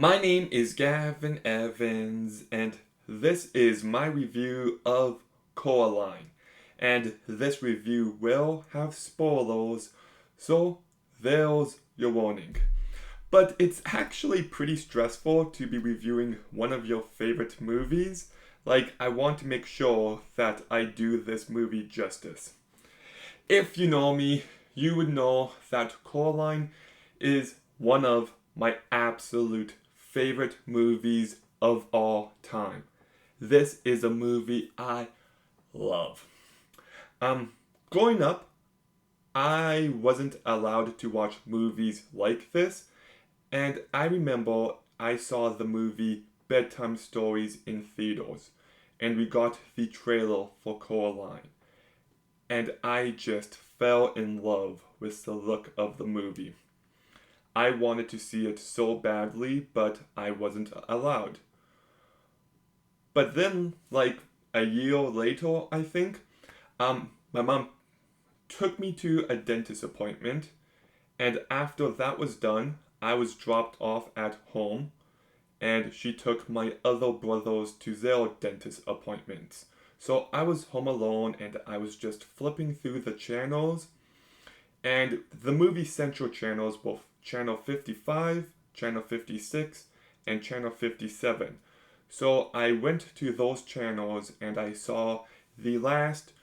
My name is Gavin Evans, and this is my review of Coraline. And this review will have spoilers, so there's your warning. But it's actually pretty stressful to be reviewing one of your favorite movies. Like, I want to make sure that I do this movie justice. If you know me, you would know that Coraline is one of my absolute favorite movies of all time. This is a movie I love. Um, Growing up, I wasn't allowed to watch movies like this, and I remember I saw the movie Bedtime Stories in theaters, and we got the trailer for Coraline, and I just fell in love with the look of the movie. I wanted to see it so badly, but I wasn't allowed. But then, like a year later, I think, my mom took me to a dentist appointment, and after that was done, I was dropped off at home, and she took my other brothers to their dentist appointments. So I was home alone, and I was just flipping through the channels, and the movie central channels were channel 55, channel 56, and channel 57. So I went to those channels and I saw the last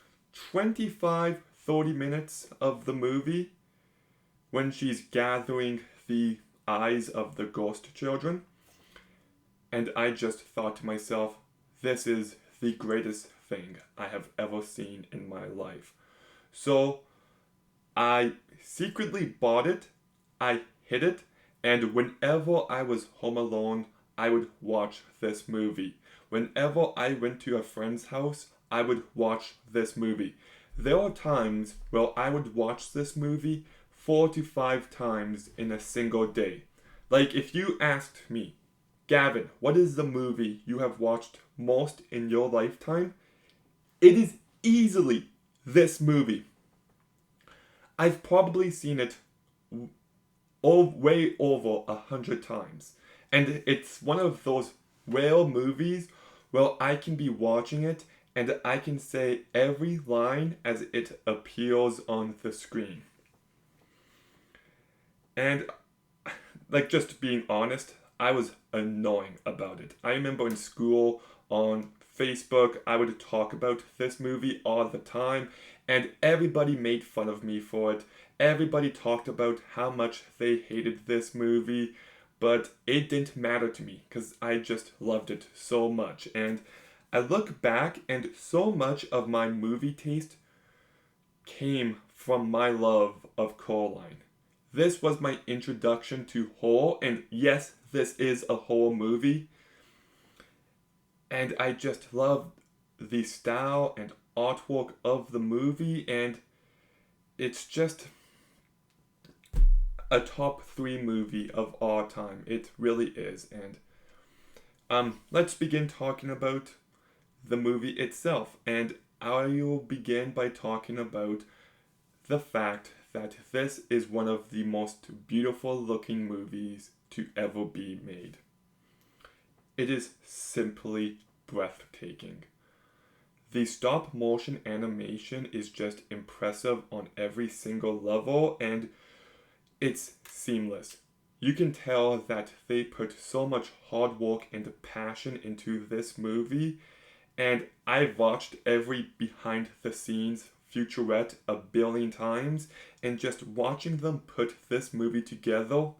25-30 minutes of the movie when she's gathering the eyes of the ghost children. And I just thought to myself, this is the greatest thing I have ever seen in my life. So I secretly bought it, I hid it, and whenever I was home alone, I would watch this movie. Whenever I went to a friend's house, I would watch this movie. There are times where I would watch this movie 4 to 5 times in a single day. Like if you asked me, Gavin, what is the movie you have watched most in your lifetime? It is easily this movie. I've probably seen it way over 100 times. And it's one of those rare movies where I can be watching it and I can say every line as it appears on the screen. And, like, just being honest, I was annoying about it. I remember in school, on Facebook, I would talk about this movie all the time, and everybody made fun of me for it. Everybody talked about how much they hated this movie, but it didn't matter to me because I just loved it so much. And I look back, and so much of my movie taste came from my love of Coraline. This was my introduction to horror, and yes, this is a horror movie. And I just loved the style and artwork of the movie, and it's just a top 3 movie of all time. It really is. And let's begin talking about the movie itself. And I will begin by talking about the fact that this is one of the most beautiful looking movies to ever be made. It is simply breathtaking. The stop motion animation is just impressive on every single level, and it's seamless. You can tell that they put so much hard work and passion into this movie, and I've watched every behind the scenes featurette a billion times, and just watching them put this movie together,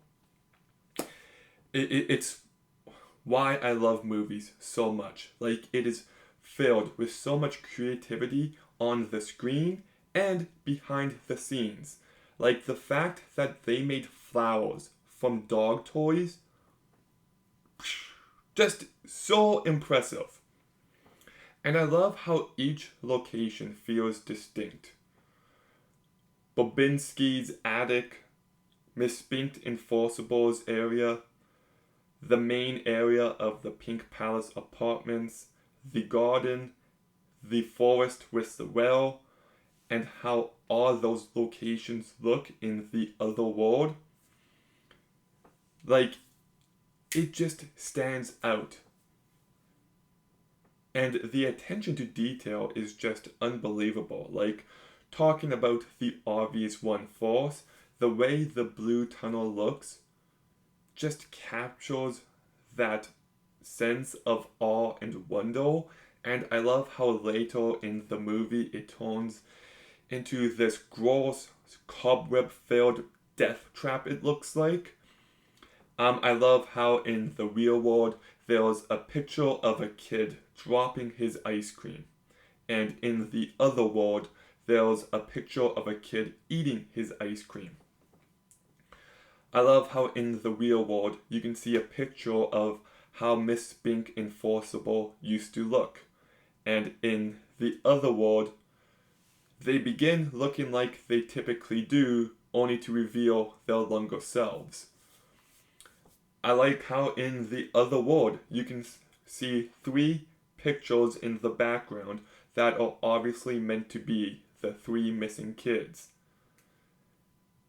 it's why I love movies so much. Like, it is filled with so much creativity on the screen and behind the scenes. Like the fact that they made flowers from dog toys, just so impressive. And I love how each location feels distinct. Bobinski's attic, Miss Spink Enforcible's area, the main area of the Pink Palace apartments, the garden, the forest with the well, and how all those locations look in the other world. Like, it just stands out. And the attention to detail is just unbelievable. Like, talking about the obvious one first, the way the blue tunnel looks just captures that sense of awe and wonder. And I love how later in the movie it turns into this gross, cobweb filled death trap, it looks like. I love how in the real world there's a picture of a kid dropping his ice cream, and in the other world there's a picture of a kid eating his ice cream. I love how in the real world you can see a picture of how Miss Spink Enforceable used to look, and in the other world they begin looking like they typically do, only to reveal their younger selves. I like how in the other world you can see three pictures in the background that are obviously meant to be the three missing kids.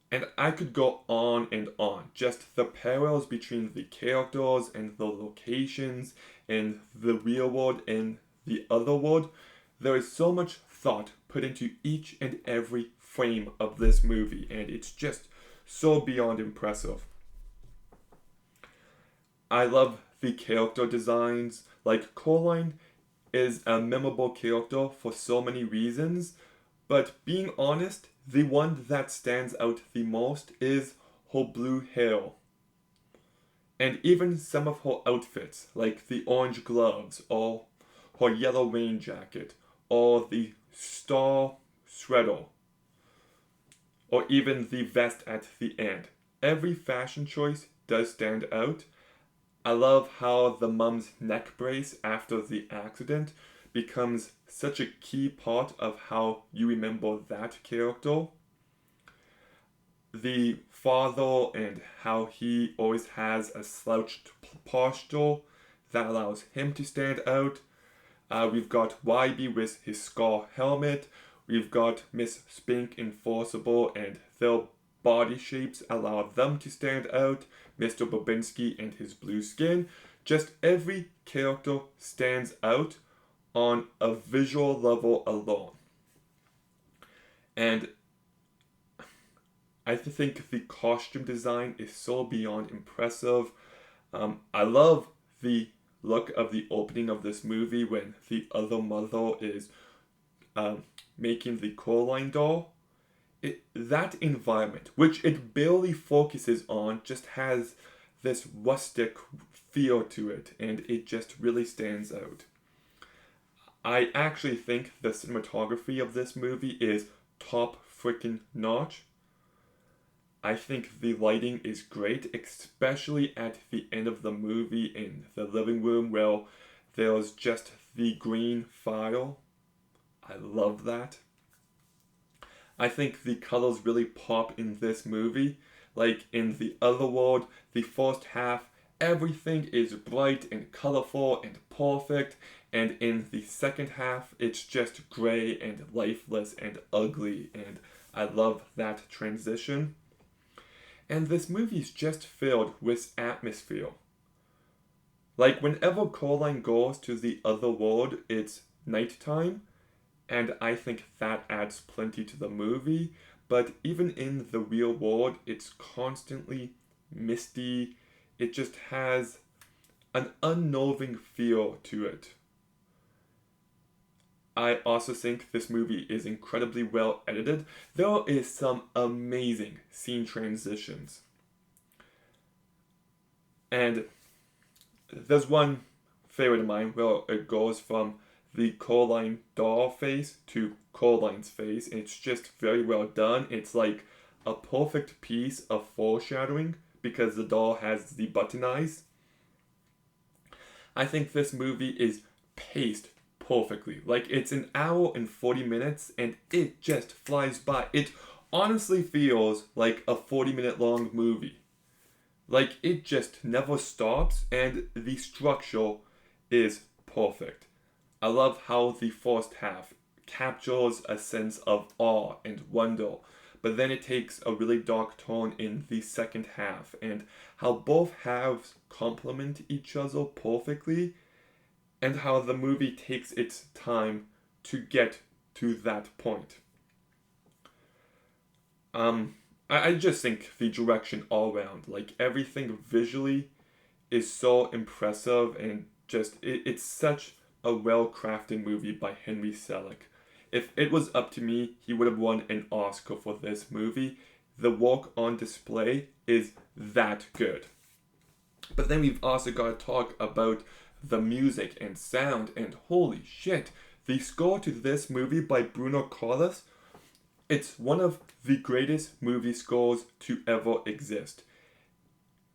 And I could go on and on. Just the parallels between the characters and the locations in the real world and the other world. There is so much thought put into each and every frame of this movie, and it's just so beyond impressive. I love the character designs. Like, Coraline is a memorable character for so many reasons, but being honest, the one that stands out the most is her blue hair. And even some of her outfits, like the orange gloves, or her yellow rain jacket, or the star shredder, or even the vest at the end. Every fashion choice does stand out. I love how the mum's neck brace after the accident becomes such a key part of how you remember that character. The father and how he always has a slouched posture that allows him to stand out. We've got YB with his scar helmet. We've got Miss Spink Enforceable, and their body shapes allow them to stand out. Mr. Babinski and his blue skin. Just every character stands out on a visual level alone. And I think the costume design is so beyond impressive. I love the look of the opening of this movie when the other mother is making the Coraline doll. That environment, which it barely focuses on, just has this rustic feel to it, and it just really stands out. I actually think the cinematography of this movie is top freaking notch. I think the lighting is great, especially at the end of the movie in the living room where there's just the green file. I love that. I think the colors really pop in this movie. Like in the other world, the first half, everything is bright and colorful and perfect, and in the second half, it's just gray and lifeless and ugly, and I love that transition. And this movie is just filled with atmosphere. Like, whenever Coraline goes to the other world, it's nighttime, and I think that adds plenty to the movie. But even in the real world, it's constantly misty. It just has an unnerving feel to it. I also think this movie is incredibly well edited. There is some amazing scene transitions. And there's one favorite of mine where it goes from the Coraline doll face to Coraline's face, and it's just very well done. It's like a perfect piece of foreshadowing because the doll has the button eyes. I think this movie is paced perfectly. Like, it's an hour and 40 minutes and it just flies by. It honestly feels like a 40-minute long movie. Like, it just never stops, and the structure is perfect. I love how the first half captures a sense of awe and wonder, but then it takes a really dark tone in the second half, and how both halves complement each other perfectly, and how the movie takes its time to get to that point. I just think the direction all around, like everything visually, is so impressive, and just it's such a well crafted movie by Henry Selick. If it was up to me, he would have won an Oscar for this movie. The work on display is that good. But then we've also got to talk about the music and sound, and holy shit, the score to this movie by Bruno Carlos, it's one of the greatest movie scores to ever exist.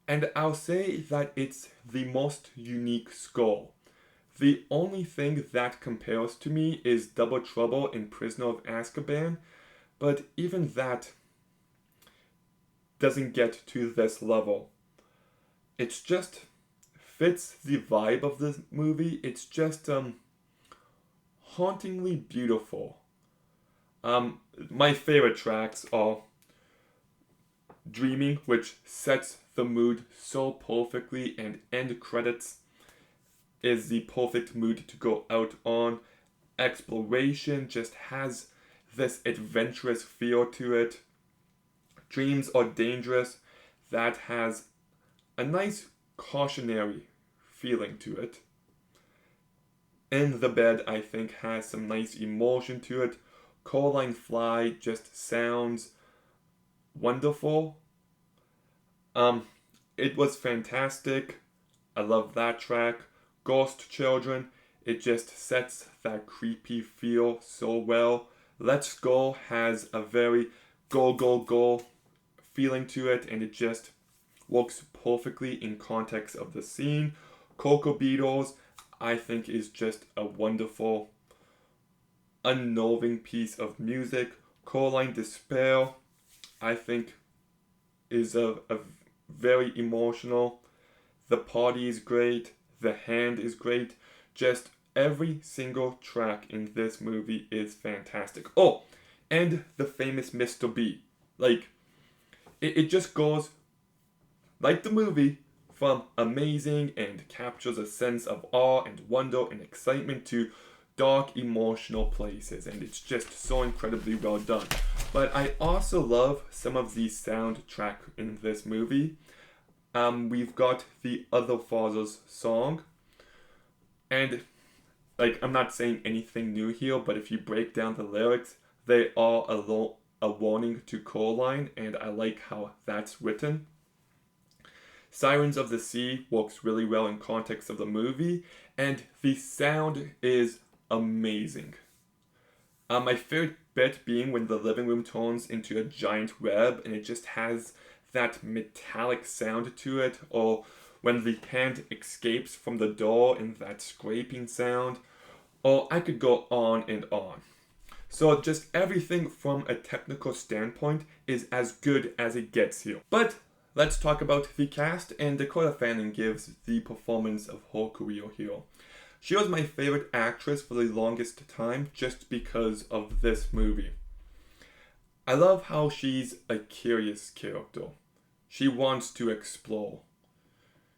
And I'll say that it's the most unique score. The only thing that compares to me is Double Trouble in Prisoner of Azkaban, but even that doesn't get to this level. It's just fits the vibe of this movie. It's just hauntingly beautiful. My favorite tracks are Dreaming, which sets the mood so perfectly, and End Credits is the perfect mood to go out on. Exploration just has this adventurous feel to it. Dreams Are Dangerous, that has a nice cautionary feeling to it. In the Bed, I think, has some nice emotion to it. Coraline Fly just sounds wonderful. It was fantastic. I love that track. Ghost Children, it just sets that creepy feel so well. Let's Go has a very go go go feeling to it, and it just works perfectly in context of the scene. Cocoa Beatles, I think, is just a wonderful, unnerving piece of music. Coraline Despair, I think, is a very emotional. The Party is great. The Hand is great. Just every single track in this movie is fantastic. Oh, and the famous Mr. B. Like, it just goes, like the movie, from amazing and captures a sense of awe and wonder and excitement to dark emotional places, and it's just so incredibly well done. But I also love some of the soundtrack in this movie. We've got the Other Father's song, and like, I'm not saying anything new here, but if you break down the lyrics, they are a warning to Coraline, and I like how that's written. Sirens of the Sea works really well in context of the movie, and the sound is amazing. My favorite bit being when the living room turns into a giant web, and it just has that metallic sound to it, or when the hand escapes from the door and that scraping sound, or I could go on and on. So just everything from a technical standpoint is as good as it gets here. But let's talk about the cast, and Dakota Fanning gives the performance of her career here. She was my favorite actress for the longest time just because of this movie. I love how she's a curious character. She wants to explore.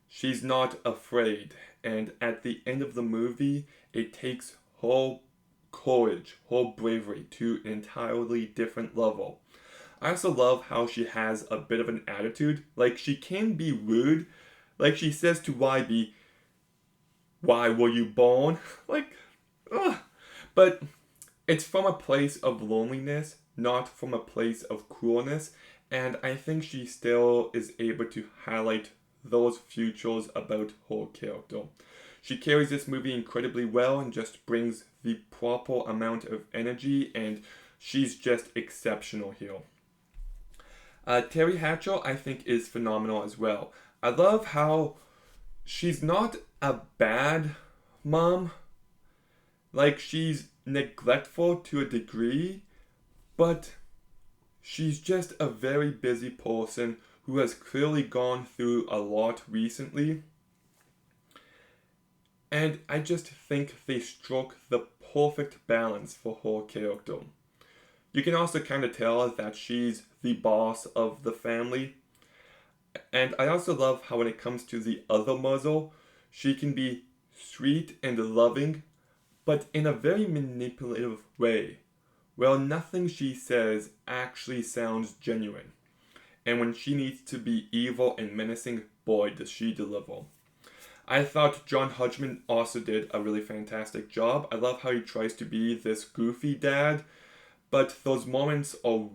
She's not afraid, and at the end of the movie, it takes her courage, her bravery to an entirely different level. I also love how she has a bit of an attitude. Like, she can be rude. Like, she says to YB, "Why were you born?" Like, ugh. But it's from a place of loneliness, not from a place of cruelness. And I think she still is able to highlight those futures about her character. She carries this movie incredibly well and just brings the proper amount of energy, and she's just exceptional here. Terry Hatcher, I think, is phenomenal as well. I love how she's not a bad mom. Like, she's neglectful to a degree, but she's just a very busy person who has clearly gone through a lot recently. And I just think they struck the perfect balance for her character. You can also kind of tell that she's the boss of the family. And I also love how when it comes to the other muzzle, she can be sweet and loving, but in a very manipulative way. Well, nothing she says actually sounds genuine. And when she needs to be evil and menacing, boy, does she deliver. I thought John Hodgman also did a really fantastic job. I love how he tries to be this goofy dad, but those moments are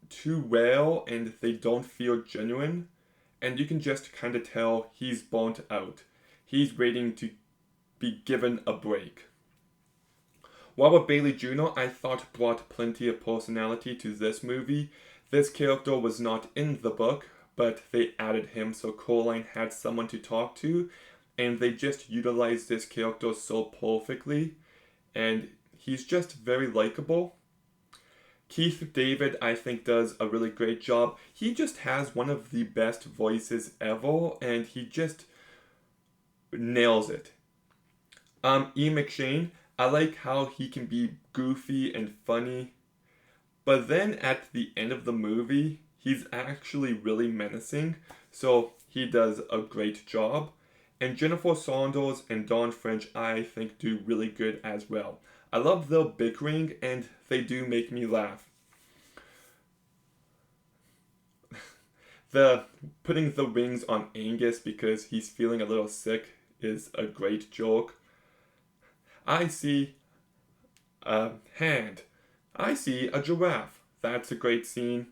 too real and they don't feel genuine. And you can just kind of tell he's burnt out. He's waiting to be given a break. Robert Bailey Jr., I thought brought plenty of personality to this movie. This character was not in the book, but they added him so Coraline had someone to talk to, and they just utilized this character so perfectly, and he's just very likable. Keith David, I think, does a really great job. He just has one of the best voices ever, and he just nails it. Ian McShane, I like how he can be goofy and funny, but then at the end of the movie, he's actually really menacing, so he does a great job. And Jennifer Saunders and Dawn French, I think, do really good as well. I love their bickering, and they do make me laugh. The putting the rings on Angus because he's feeling a little sick is a great joke. I see a hand. I see a giraffe. That's a great scene.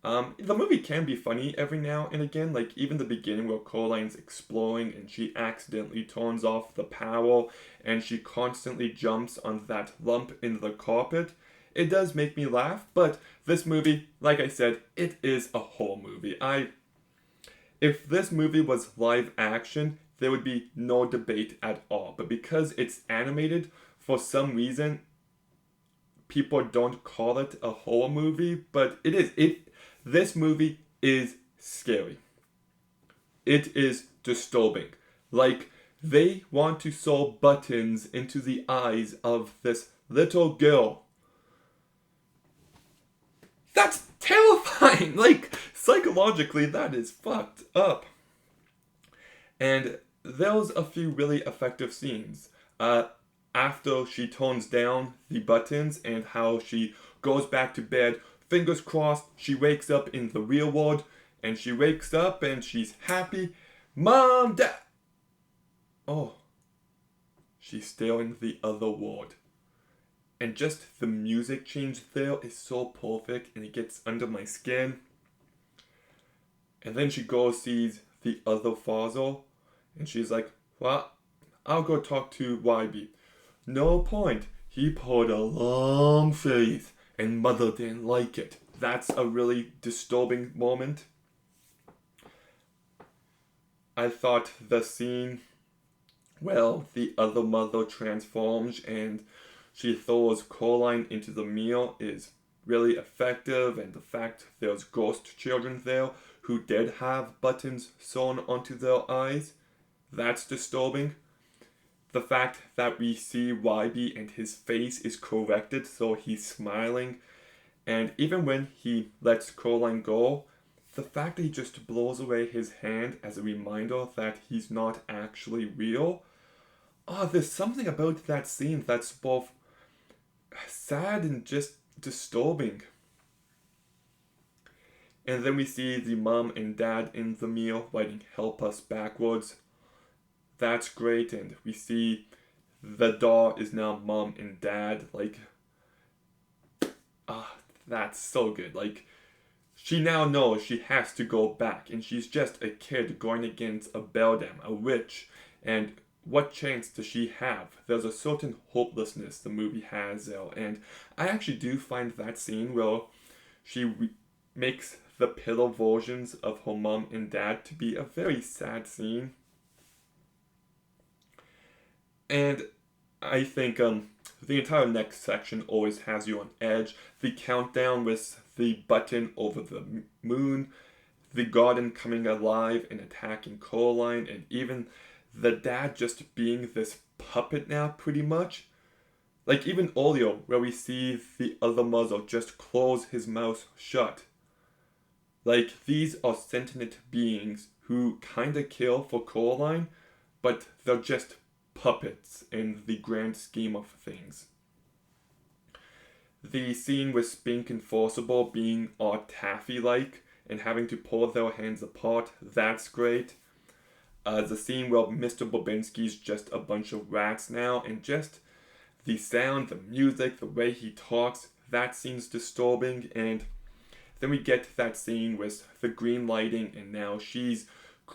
The movie can be funny every now and again, like even the beginning where Coraline's exploring and she accidentally turns off the power and she constantly jumps on that lump in the carpet. It does make me laugh, but this movie, like I said, it is a horror movie. If this movie was live action, there would be no debate at all. But because it's animated, for some reason, people don't call it a horror movie, but it is. This movie is scary. It is disturbing. Like, they want to sew buttons into the eyes of this little girl. That's terrifying! Like, psychologically, that is fucked up. And there's a few really effective scenes. After she tones down the buttons and how she goes back to bed, fingers crossed, she wakes up in the real world, and she wakes up and she's happy. Mom, Dad! Oh, she's still in the other world. And just the music change there is so perfect and it gets under my skin. And then she goes sees the other father and she's like, well, I'll go talk to YB. No point. He put a long face and mother didn't like it. That's a really disturbing moment. I thought the scene, well, the other mother transforms and she throws Coraline into the meal is really effective, and the fact there's ghost children there who did have buttons sewn onto their eyes, that's disturbing. The fact that we see YB and his face is corrected so he's smiling, and even when he lets Coraline go, the fact that he just blows away his hand as a reminder that he's not actually real. Oh, there's something about that scene that's both sad and just disturbing. And then we see the mom and dad in the meal writing help us backwards. That's great, and we see the doll is now mom and dad. Like, that's so good. Like, she now knows she has to go back, and she's just a kid going against a beldam, a witch, and what chance does she have? There's a certain hopelessness the movie has there, and I actually do find that scene where she makes the pillow versions of her mom and dad to be a very sad scene. And I think the entire next section always has you on edge. The countdown with the button over the moon, the garden coming alive and attacking Coraline, and even the dad just being this puppet now, pretty much. Like even earlier, where we see the other mother just close his mouth shut. Like these are sentient beings who kinda care for Coraline, but they're just puppets in the grand scheme of things. The scene with Spink and Forcible being all taffy-like and having to pull their hands apart, that's great. The scene where Mr. Bobinski's just a bunch of rats now, and just the sound, the music, the way he talks, that scene's disturbing. And then we get that scene with the green lighting, and now she's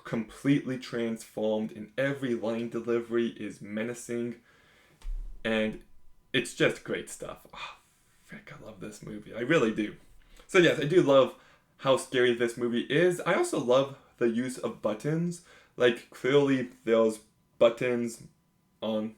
completely transformed, and every line delivery is menacing, and it's just great stuff. Oh, frick, I love this movie. I really do. So yes, I do love how scary this movie is. I also love the use of buttons. Like clearly there's buttons on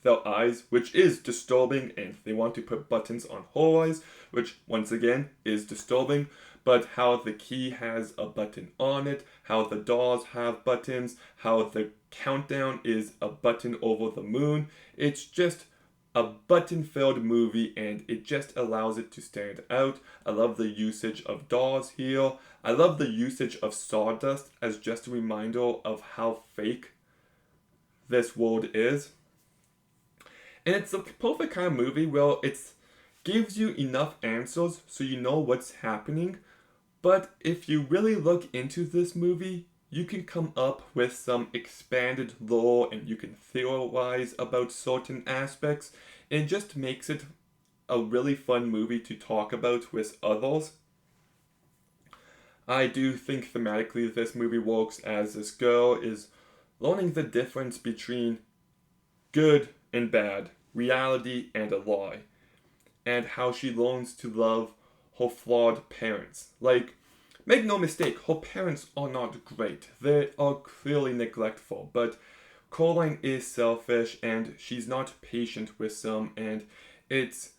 their eyes, which is disturbing, and they want to put buttons on her eyes, which once again is disturbing. But how the key has a button on it, how the dolls have buttons, how the countdown is a button over the moon. It's just a button-filled movie, and it just allows it to stand out. I love the usage of dolls here. I love the usage of sawdust as just a reminder of how fake this world is. And it's a perfect kind of movie where it gives you enough answers so you know what's happening. But if you really look into this movie, you can come up with some expanded lore and you can theorize about certain aspects. It just makes it a really fun movie to talk about with others. I do think thematically this movie works as this girl is learning the difference between good and bad, reality and a lie, and how she learns to love her flawed parents. Like, make no mistake, her parents are not great. They are clearly neglectful, but Coraline is selfish and she's not patient with them, and it's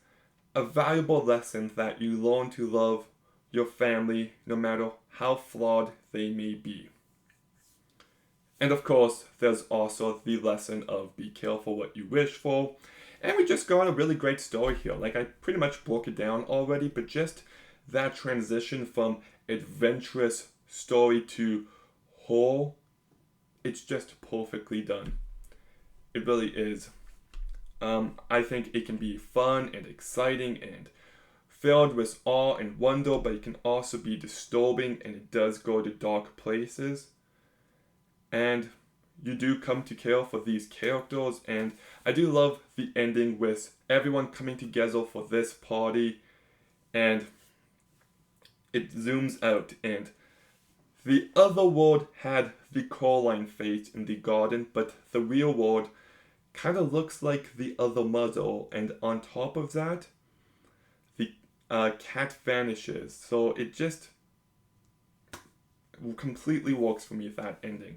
a valuable lesson that you learn to love your family no matter how flawed they may be. And of course, there's also the lesson of be careful what you wish for. And we just got a really great story here. Like, I pretty much broke it down already, but just that transition from adventurous story to horror, it's just perfectly done. It really is. I think it can be fun and exciting and filled with awe and wonder, but it can also be disturbing, and it does go to dark places. And you do come to care for these characters, and I do love the ending with everyone coming together for this party, and it zooms out, and the other world had the Coraline face in the garden, but the real world kind of looks like the other mother, and on top of that, the cat vanishes, so it just completely works for me, that ending.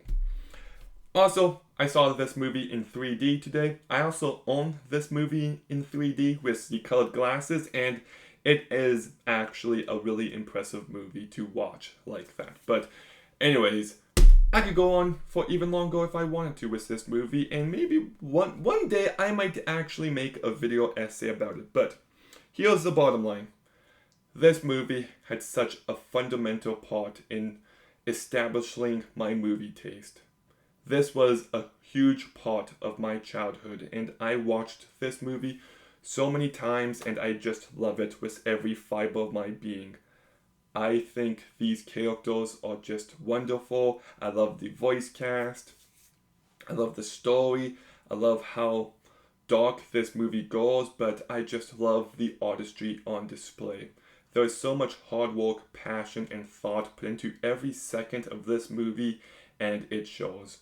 Also, I saw this movie in 3D today. I also own this movie in 3D with the colored glasses, and it is actually a really impressive movie to watch like that. But anyways, I could go on for even longer if I wanted to with this movie, and maybe one day I might actually make a video essay about it. But here's the bottom line. This movie had such a fundamental part in establishing my movie taste. This was a huge part of my childhood, and I watched this movie so many times, and I just love it with every fiber of my being. I think these characters are just wonderful. I love the voice cast. I love the story. I love how dark this movie goes, but I just love the artistry on display. There is so much hard work, passion, and thought put into every second of this movie, and it shows.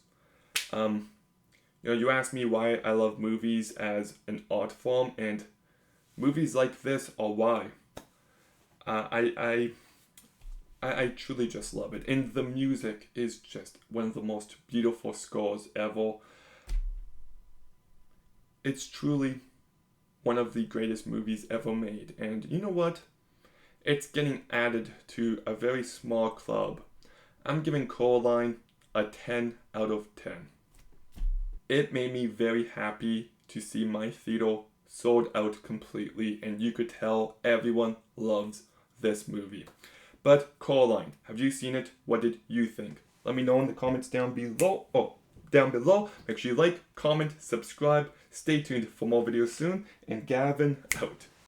You asked me why I love movies as an art form, and movies like this are why. I truly just love it, and the music is just one of the most beautiful scores ever. It's truly one of the greatest movies ever made, and you know what? It's getting added to a very small club. I'm giving Coraline a 10 out of 10. It made me very happy to see my theater sold out completely, and you could tell everyone loves this movie. But Coraline, have you seen it? What did you think? Let me know in the comments down below. Make sure you like, comment, subscribe. Stay tuned for more videos soon. And Gavin out.